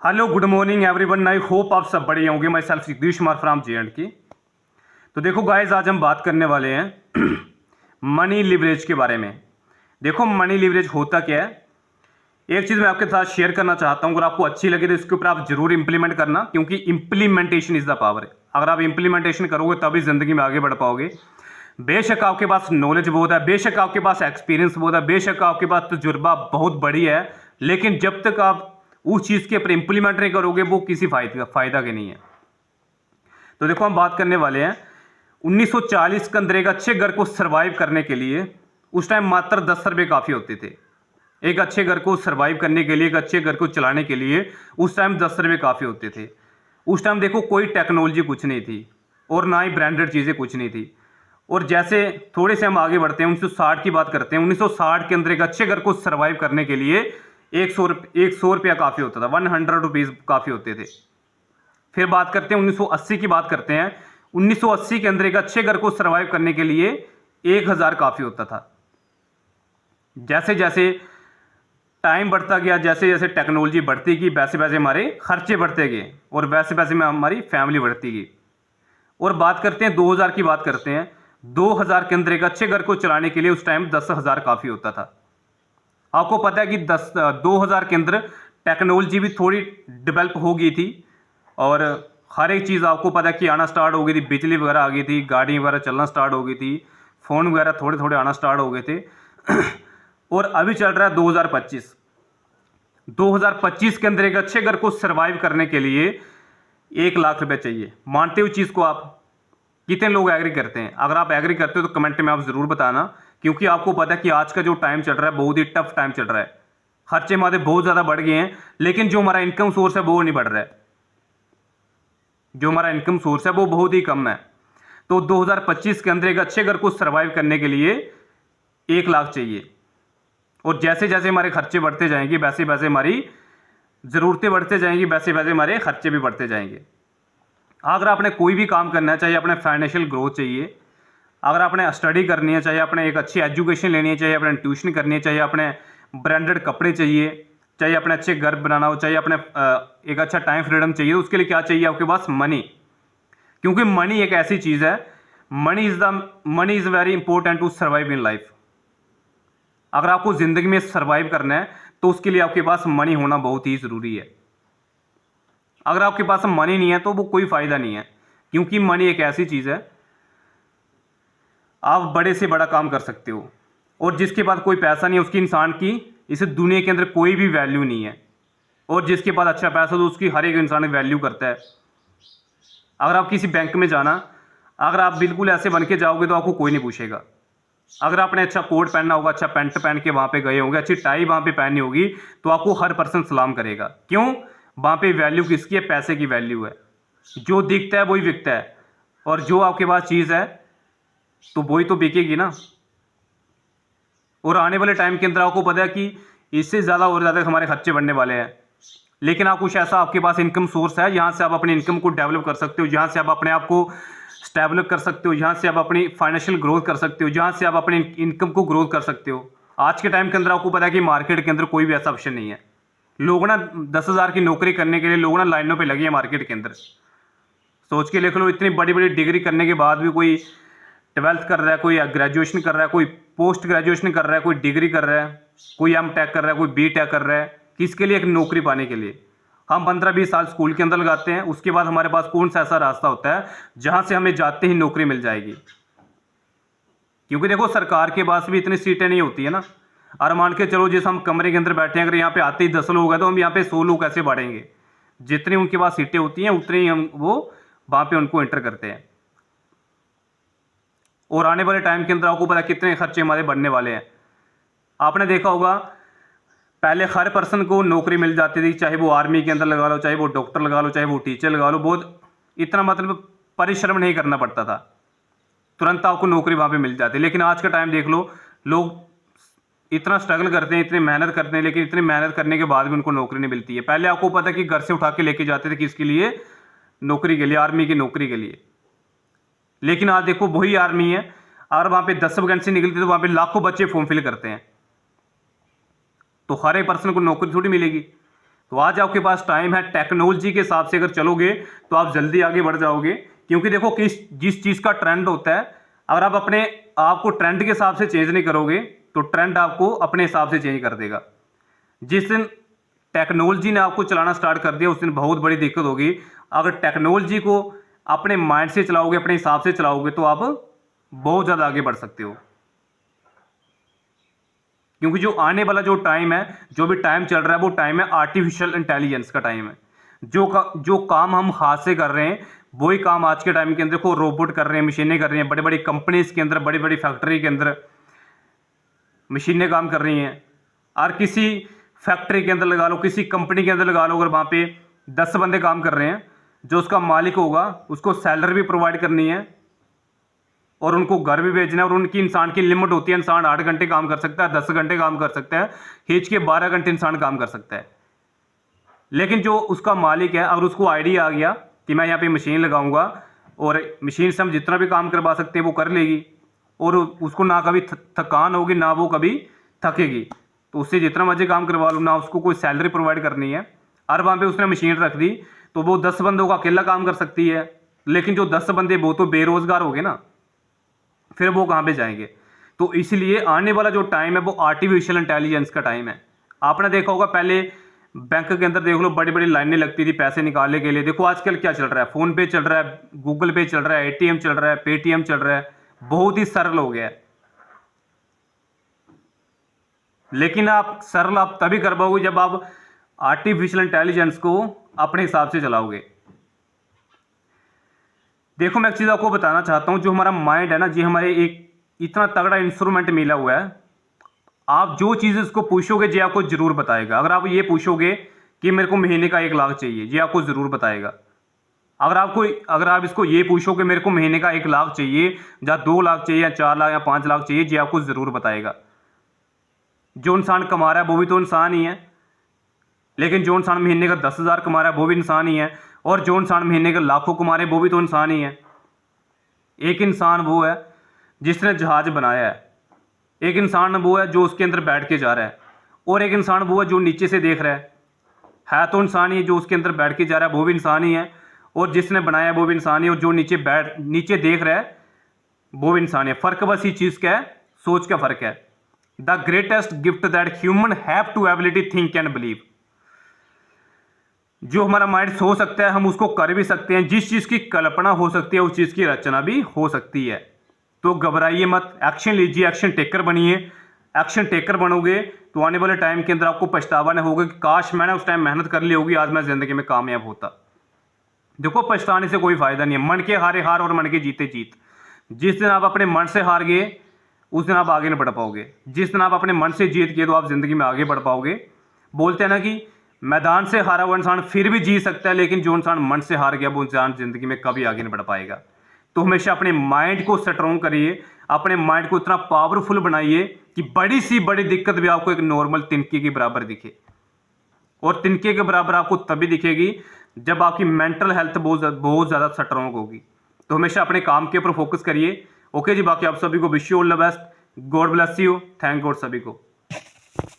Hello good morning everyone. I hope आप सब बढ़िया होंगे। My self Jagdish Kumar from जे की। तो देखो गाइस, आज हम बात करने वाले हैं मनी लिवरेज के बारे में। देखो मनी लिवरेज होता क्या है, एक चीज़ मैं आपके साथ शेयर करना चाहता हूँ। अगर आपको अच्छी लगे तो इसके ऊपर आप जरूर इंप्लीमेंट करना, क्योंकि इंप्लीमेंटेशन इज द पावर। अगर आप इंप्लीमेंटेशन करोगे तभी जिंदगी में आगे बढ़ पाओगे। बेशक आपके पास नॉलेज बहुत है, बेशक आपके पास एक्सपीरियंस बहुत है, बेशक आपके पास तजुर्बा बहुत बड़ी है, लेकिन जब तक आप उस चीज़ के ऊपर इंप्लीमेंट नहीं करोगे वो किसी फायदा के नहीं है। तो देखो हम बात करने वाले हैं 1940 के अंदर एक अच्छे घर को सरवाइव करने के लिए उस टाइम मात्र 10 रुपये काफ़ी होते थे। एक अच्छे घर को सरवाइव करने के लिए, एक अच्छे घर को चलाने के लिए उस टाइम 10 रुपये काफ़ी होते थे। उस टाइम देखो कोई टेक्नोलॉजी कुछ नहीं थी और ना ही ब्रांडेड चीज़ें कुछ नहीं थी। और जैसे थोड़े से हम आगे बढ़ते हैं, 1960 की बात करते हैं। 1960 के अंदर एक अच्छे घर को सरवाइव करने के लिए 100 रुपया काफ़ी होता था, 100 रुपीज़ काफ़ी होते थे। फिर बात करते हैं 1980 की बात करते हैं। 1980 के अंदर एक अच्छे घर को सरवाइव करने के लिए 1000 काफ़ी होता था। जैसे जैसे टाइम बढ़ता गया, जैसे जैसे टेक्नोलॉजी बढ़ती गई, वैसे वैसे हमारे खर्चे बढ़ते गए और वैसे वैसे में हमारी फैमिली बढ़ती गई। और बात करते हैं 2000 की बात करते हैं। 2000 के अंदर एक अच्छे घर को चलाने के लिए उस टाइम 10,000 काफ़ी होता था। आपको पता है कि 2000 के अंदर टेक्नोलॉजी भी थोड़ी डेवलप हो गई थी और हर एक चीज़ आपको पता है कि आना स्टार्ट हो गई थी। बिजली वगैरह आ गई थी, गाड़ी वगैरह चलना स्टार्ट हो गई थी, फ़ोन वगैरह थोड़े थोड़े आना स्टार्ट हो गए थे और अभी चल रहा है 2025। 2025 के अंदर एक अच्छे घर को सरवाइव करने के लिए 1 लाख रुपए चाहिए। मानते हो चीज़ को आप? कितने लोग एग्री करते हैं? अगर आप एग्री करते हो तो कमेंट में आप ज़रूर बताना, क्योंकि आपको पता है कि आज का जो टाइम चल रहा है बहुत ही टफ टाइम चल रहा है। खर्चे हमारे बहुत ज़्यादा बढ़ गए हैं, लेकिन जो हमारा इनकम सोर्स है वो नहीं बढ़ रहा है। जो हमारा इनकम सोर्स है वो बहुत ही कम है। तो 2025 के अंदर एक अच्छे घर को सरवाइव करने के लिए 1 लाख चाहिए। और जैसे जैसे हमारे खर्चे बढ़ते जाएंगे वैसे वैसे हमारी ज़रूरतें बढ़ते जाएंगी, वैसे वैसे हमारे खर्चे भी बढ़ते जाएंगे। अगर आपने कोई भी काम करना है, चाहे अपने फाइनेंशियल ग्रोथ चाहिए, अगर आपने स्टडी करनी है, चाहे अपने एक अच्छी एजुकेशन लेनी है, चाहे अपने ट्यूशन करनी है, चाहे अपने ब्रांडेड कपड़े चाहिए, चाहे अपने अच्छे घर बनाना हो, चाहे अपने एक अच्छा टाइम फ्रीडम चाहिए, तो उसके लिए क्या चाहिए आपके पास? मनी। क्योंकि मनी एक ऐसी चीज़ है, money is very important to survive in life. अगर आपको ज़िंदगी में सर्वाइव करना है तो उसके लिए आपके पास मनी होना बहुत ही ज़रूरी है। अगर आपके पास मनी नहीं है तो वो कोई फ़ायदा नहीं है, क्योंकि मनी एक ऐसी चीज़ है आप बड़े से बड़ा काम कर सकते हो। और जिसके पास कोई पैसा नहीं है उसकी, इंसान की इस दुनिया के अंदर कोई भी वैल्यू नहीं है। और जिसके पास अच्छा पैसा तो उसकी हर एक इंसान वैल्यू करता है। अगर आप किसी बैंक में जाना, अगर आप बिल्कुल ऐसे बन के जाओगे तो आपको कोई नहीं पूछेगा। अगर आपने अच्छा कोट पहनना होगा, अच्छा पैंट पहन के वहाँ पे गए होंगे, अच्छी टाई वहाँ पे पहननी होगी, तो आपको हर पर्सन सलाम करेगा। क्यों? वहाँ पे वैल्यू किसकी है? पैसे की वैल्यू है। जो दिखता है वही बिकता है, और जो आपके पास चीज़ है तो वही तो बिकेगी ना। और आने वाले टाइम के अंदर आपको पता है कि इससे ज़्यादा और ज़्यादा हमारे खर्चे बढ़ने वाले हैं। लेकिन आप कुछ ऐसा आपके पास इनकम सोर्स है जहाँ से आप अपनी इनकम को डेवलप कर सकते हो, जहाँ से आप अपने आप को स्टेबल कर सकते हो, जहाँ से आप अपनी फाइनेंशियल ग्रोथ कर सकते हो, जहाँ से आप अपनी इनकम को ग्रोथ कर सकते हो। आज के टाइम के अंदर आपको पता है कि मार्केट के अंदर कोई भी ऐसा ऑप्शन नहीं है। लोग ना 10,000 की नौकरी करने के लिए लोग ना लाइनों पे लगे हैं मार्केट के अंदर। सोच के देख लो, इतनी बड़ी बड़ी डिग्री करने के बाद भी कोई 12th कर रहा है, कोई ग्रेजुएशन कर रहा है, कोई पोस्ट ग्रेजुएशन कर रहा है, कोई डिग्री कर रहा है, कोई M.Tech कर रहा है, कोई B.Tech कर रहा है। किसके लिए? एक नौकरी पाने के लिए। हम 15-20 साल स्कूल के अंदर लगाते हैं, उसके बाद हमारे पास कौन सा ऐसा रास्ता होता है जहाँ से हमें जाते ही नौकरी मिल जाएगी? क्योंकि देखो सरकार के पास भी इतनी सीटें नहीं होती है ना। और मान के चलो जैसे हम कमरे के अंदर बैठे हैं, अगर यहाँ पे आते ही 10 लोग हैं तो हम यहाँ पे 100 लोग कैसे बढ़ेंगे? जितनी उनके पास सीटें होती हैं उतनी ही हम वो वहाँ पे उनको एंटर करते हैं। और आने वाले टाइम के अंदर आपको पता है कितने खर्चे हमारे बढ़ने वाले हैं। आपने देखा होगा पहले हर पर्सन को नौकरी मिल जाती थी, चाहे वो आर्मी के अंदर लगा लो, चाहे वो डॉक्टर लगा लो, चाहे वो टीचर लगा लो। बहुत इतना मतलब परिश्रम नहीं करना पड़ता था, तुरंत आपको नौकरी वहाँ पे मिल जाती। लेकिन आज का टाइम देख लो, लोग इतना स्ट्रगल करते हैं, इतनी मेहनत करते हैं, लेकिन इतनी मेहनत करने के बाद भी उनको नौकरी नहीं मिलती है। पहले आपको पता है कि घर से उठा के लेके जाते थे, किसके लिए? नौकरी के लिए, आर्मी की नौकरी के लिए। लेकिन आज देखो वही आर्मी है, और वहाँ पे 10 वैकेंसी निकलती है तो वहाँ पे लाखों बच्चे फॉर्म फिल करते हैं, तो हर एक पर्सन को नौकरी थोड़ी मिलेगी। तो आज आपके पास टाइम है, टेक्नोलॉजी के हिसाब से अगर चलोगे तो आप जल्दी आगे बढ़ जाओगे। क्योंकि देखो जिस चीज़ का ट्रेंड होता है, अगर आप अपने आप को ट्रेंड के हिसाब से चेंज नहीं करोगे तो ट्रेंड आपको अपने हिसाब से चेंज कर देगा। जिस दिन टेक्नोलॉजी ने आपको चलाना स्टार्ट कर दिया उस दिन बहुत बड़ी दिक्कत होगी। अगर टेक्नोलॉजी को अपने माइंड से चलाओगे, अपने हिसाब से चलाओगे तो आप बहुत ज़्यादा आगे बढ़ सकते हो। क्योंकि जो आने वाला जो टाइम है, जो भी टाइम चल रहा है, वो टाइम है आर्टिफिशियल इंटेलिजेंस का टाइम है। जो काम हम हाथ से कर रहे हैं वही काम आज के टाइम के अंदर को रोबोट कर रहे हैं, मशीनें कर रही हैं। बड़ी बड़ी कंपनीज के अंदर, बड़ी बड़ी फैक्ट्री के अंदर मशीनें काम कर रही हैं। और किसी फैक्ट्री के अंदर लगा लो, किसी कंपनी के अंदर लगा लो, अगर वहाँ पे 10 बंदे काम कर रहे हैं, जो उसका मालिक होगा उसको सैलरी भी प्रोवाइड करनी है और उनको घर भी भेजना है। और उनकी इंसान की लिमिट होती है, इंसान 8 घंटे काम कर सकता है, 10 घंटे काम कर सकता है, खींच के 12 घंटे इंसान काम कर सकता है। लेकिन जो उसका मालिक है, अगर उसको आइडिया आ गया कि मैं यहाँ पे मशीन लगाऊंगा और मशीन से हम जितना भी काम करवा सकते हैं वो कर लेगी, और उसको ना कभी थकान होगी ना वो कभी थकेगी, तो उससे जितना मर्जी काम करवा लो, ना उसको कोई सैलरी प्रोवाइड करनी है। और वहाँ पे उसने मशीन रख दी तो वो 10 बंदों का अकेला काम कर सकती है। लेकिन जो 10 बंदे वो तो बेरोजगार हो गए ना, फिर वो कहाँ पे जाएंगे। तो इसलिए आने वाला जो टाइम है वो आर्टिफिशियल इंटेलिजेंस का टाइम है। आपने देखा होगा पहले बैंक के अंदर देख लो बड़ी बड़ी लाइनें लगती थी पैसे निकालने के लिए। देखो आजकल क्या चल रहा है, फोन पे चल रहा है, गूगल पे चल रहा है, एटीएम चल रहा है, पेटीएम चल रहा है, बहुत ही सरल हो गया है। लेकिन आप तभी कर पाओगे जब आप आर्टिफिशियल इंटेलिजेंस को अपने हिसाब से चलाओगे। देखो मैं एक चीज आपको बताना चाहता हूं, जो हमारा माइंड है ना जी, हमारे एक इतना तगड़ा इंस्ट्रूमेंट मिला हुआ है। आप जो चीज इसको पूछोगे जी आपको जरूर बताएगा। अगर आप ये पूछोगे कि मेरे को महीने का 1 लाख चाहिए, जी आपको जरूर बताएगा। अगर आप इसको ये पूछोगे मेरे को महीने का 1 लाख चाहिए, या 2 लाख चाहिए, या 4 लाख या 5 लाख चाहिए, जी आपको जरूर बताएगा। जो इंसान कमा रहा है वो भी तो इंसान ही है, लेकिन जो इंसान महीने का 10,000 कमा रहा है वो भी इंसान ही है, और जो इंसान महीने का लाखों कमा रहे हैं वो भी तो इंसान ही है। एक इंसान वो है जिसने जहाज बनाया है, एक इंसान वो है जो उसके अंदर बैठ के जा रहा है, और एक इंसान वो है जो नीचे से देख रहा है तो इंसान ही है। जो उसके अंदर बैठ के जा रहा है वो भी इंसान ही है, और जिसने बनाया है वो भी इंसान ही है, और जो नीचे देख रहा है वो भी इंसान है। फर्क बस इस चीज का है, सोच का फर्क है। The greatest gift that human have to ability think and believe. जो हमारा माइंड सोच सकता है हम उसको कर भी सकते हैं। जिस चीज की कल्पना हो सकती है उस चीज की रचना भी हो सकती है। तो घबराइए मत, एक्शन लीजिए, एक्शन टेकर बनिए। एक्शन टेकर बनोगे तो आने वाले टाइम के अंदर आपको पछतावा नहीं होगा कि काश मैंने उस टाइम मेहनत कर ली होगी, आज मैं जिंदगी में कामयाब होता। देखो पछताने से कोई फायदा नहीं है। मन के हारे हार और मन के जीते जीत। जिस दिन आप अपने मन से हार गए उस दिन आप आगे नहीं बढ़ पाओगे। जिस दिन आप अपने मन से जीत गए तो आप जिंदगी में आगे बढ़ पाओगे। बोलते हैं ना कि मैदान से हारा हुआ इंसान फिर भी जीत सकता है, लेकिन जो इंसान मन से हार गया वो इंसान जिंदगी में कभी आगे नहीं बढ़ पाएगा। तो हमेशा अपने माइंड को स्ट्रॉन्ग करिए, अपने माइंड को इतना पावरफुल बनाइए कि बड़ी सी बड़ी दिक्कत भी आपको एक नॉर्मल तिनके के बराबर दिखे। और तिनके के बराबर आपको तभी दिखेगी जब आपकी मेंटल हेल्थ बहुत ज़्यादा स्ट्रॉन्ग होगी। तो हमेशा अपने काम के ऊपर फोकस करिए। ओके जी, बाकी आप सभी को wish you all the best. God bless you. Thank God सभी को।